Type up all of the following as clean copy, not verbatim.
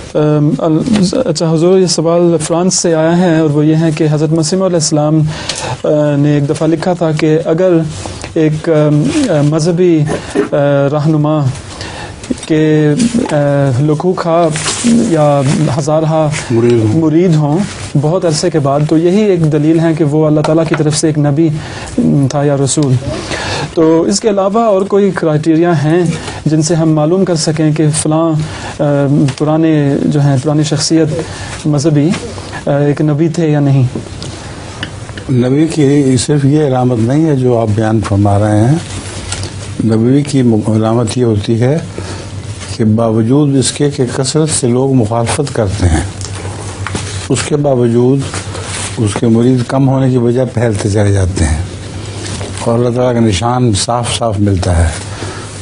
अच्छा हुजूर, ये सवाल फ्रांस से आया है और वो ये है कि हज़रत मसीह अलैहिस्सलाम ने एक दफ़ा लिखा था कि अगर एक मजहबी रहनुमा के लकू खा या हज़ारहा मुरीद हों बहुत अरसे के बाद, तो यही एक दलील है कि वो अल्लाह ताला की तरफ से एक नबी था या रसूल। तो इसके अलावा और कोई क्राइटेरिया हैं जिनसे हम मालूम कर सकें कि फ़लाँ पुराने जो हैं पुरानी शख्सियत मजहबी एक नबी थे या नहीं? नबी की सिर्फ ये अलामत नहीं है जो आप बयान फरमा रहे हैं। नबी की अलामत ये होती है कि बावजूद इसके कि कसरत से लोग मुखालफत करते हैं, उसके बावजूद उसके मुरीद कम होने की वजह फैलते चले जाते हैं और अल्लाह ताला का निशान साफ साफ मिलता है।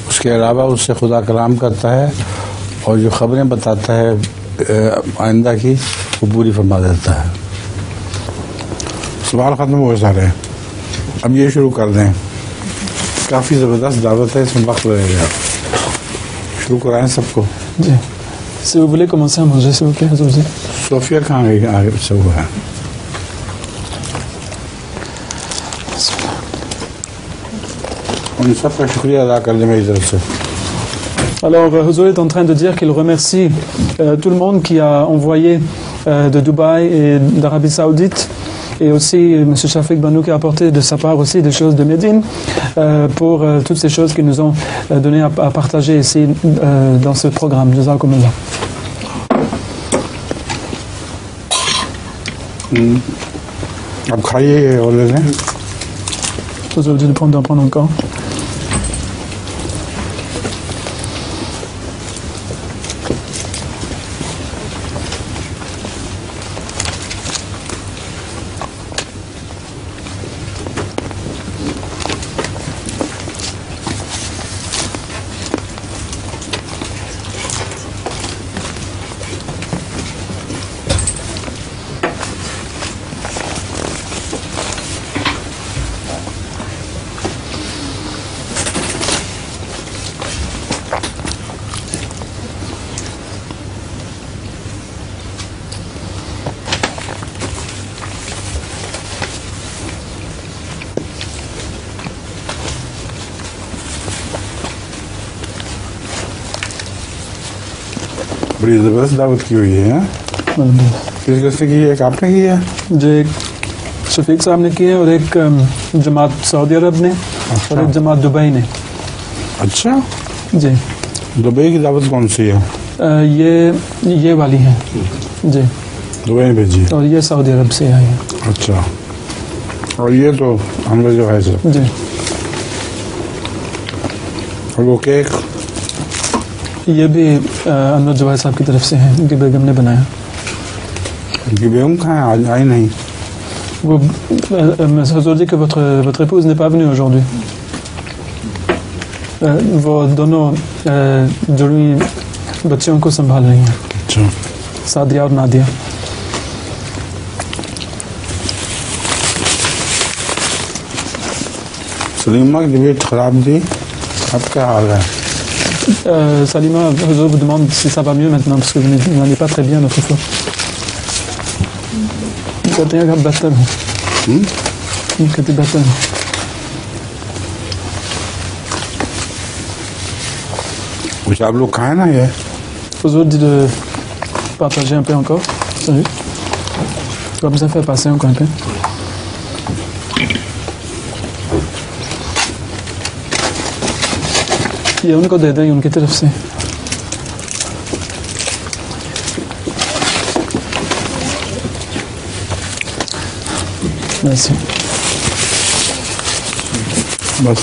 उसके अलावा उससे खुदा कलाम करता है और जो ख़बरें बताता है आइंदा की वो पूरी फरमा देता है। सवाल ख़त्म हो सारे, अब ये शुरू कर दें। काफ़ी ज़बरदस्त दावत है, इसमें वक्त लगेगा। शुरू कराएं सबको जी। Si vous voulez commencer à manger, s'il vous plaît, Hazouzi. Sophia कहाँ गई? आगे से हुआ है। उन सबका शुक्रिया अदा कर दें मेरी तरफ से। Alors, Huzour est en train de dire qu'il remercie tout le monde qui a envoyé de Dubaï et d'Arabie Saoudite, et aussi M. Shafiq Banou qui a apporté de sa part aussi des choses de Médine pour toutes ces choses qu'ils nous ont donné à partager ici dans ce programme. Jazakumullah. अब खाइए और ले लें। Vous avez dû d'en prendre encore. बड़ी ज़बरदस्त दावत की हुई है। किस किसने की है? एक आपने की है? जो एक शफीक साहब ने की है और एक जमात सऊदी अरब ने और एक जमात दुबई ने। अच्छा जी। दुबई की दावत कौन सी है? ये वाली है जी, दुबई में भेजी है और ये सऊदी अरब से आई है। अच्छा, और ये तो हम लोग जो है सर जी। और वो केक ये भी अनवर जवाद साहब की तरफ से है, उनकी बेगम ने बनाया। उनकी बेगम कहाँ है? आज आई नहीं वो Huzour dit que votre épouse n'est pas venue aujourd'hui. वो दोनों जुड़ी बच्चियों को संभाल रही हैं। अच्छा, सादिया और नादिया। सलीमा की तबीयत खराब थी, अब क्या हाल है? Salima, Huzour vous demande si ça va mieux maintenant parce que vous n'allez pas très bien l'autre fois. कहते हैं बेहतर हूँ। कहते बेहतर हूँ। कुछ आप लोग खाए ना ये? Huzour dit de partager un peu encore. Salut. Comme ça fait passer encore un peu. ये उनको दे दें उनकी तरफ से। बस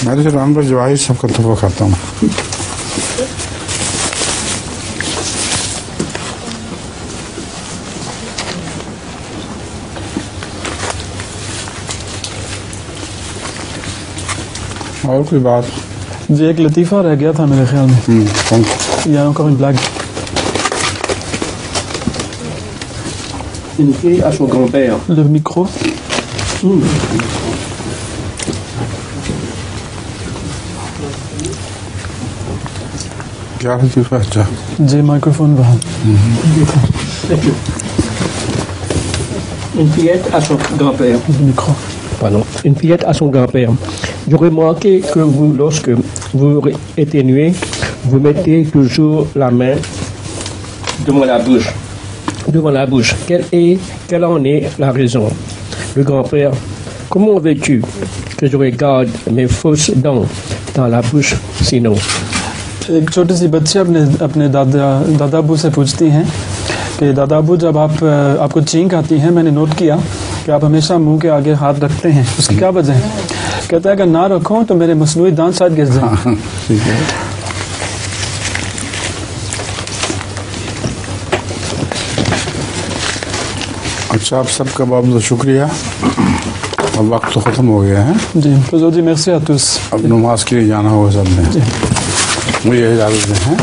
मैं तो राम पर जवाही सबका तोहफा खाता हूँ। और कोई बात? जी, एक लतीफ़ा रह गया था मेरे ख्याल में। कौन? Il y a encore une blague. Une fille à son grand-père. Le micro. क्या लतीफ़ा? अच्छा जी, माइक्रोफोन वहाँ। Une fillette à son grand-père. Micro. Pardon. Une fillette à son grand-père. Je remarquais que vous, lorsque vous éternuez, vous mettez toujours la main devant la bouche. Devant la bouche. Quelle en est la raison? Le grand-père, comment veux-tu que je regarde mes fausses dents dans la bouche sinon? एक छोटी सी बच्ची अपने दादा अबू से पूछती हैं कि दादा अबू, जब आपको छींक आती है, मैंने नोट किया कि आप हमेशा मुंह के आगे हाथ रखते हैं, उसकी क्या वजह है? कहता है अगर ना रखो तो मेरे मसनूई दांत शायद गिर जाएं। ठीक है। अच्छा, आप सबका बहुत बहुत शुक्रिया। अब वक्त तो ख़त्म हो गया है जी। तो जी, merci à tous। अब नमाज के लिए जाना होगा सबने। मुझे इजाज़त दें।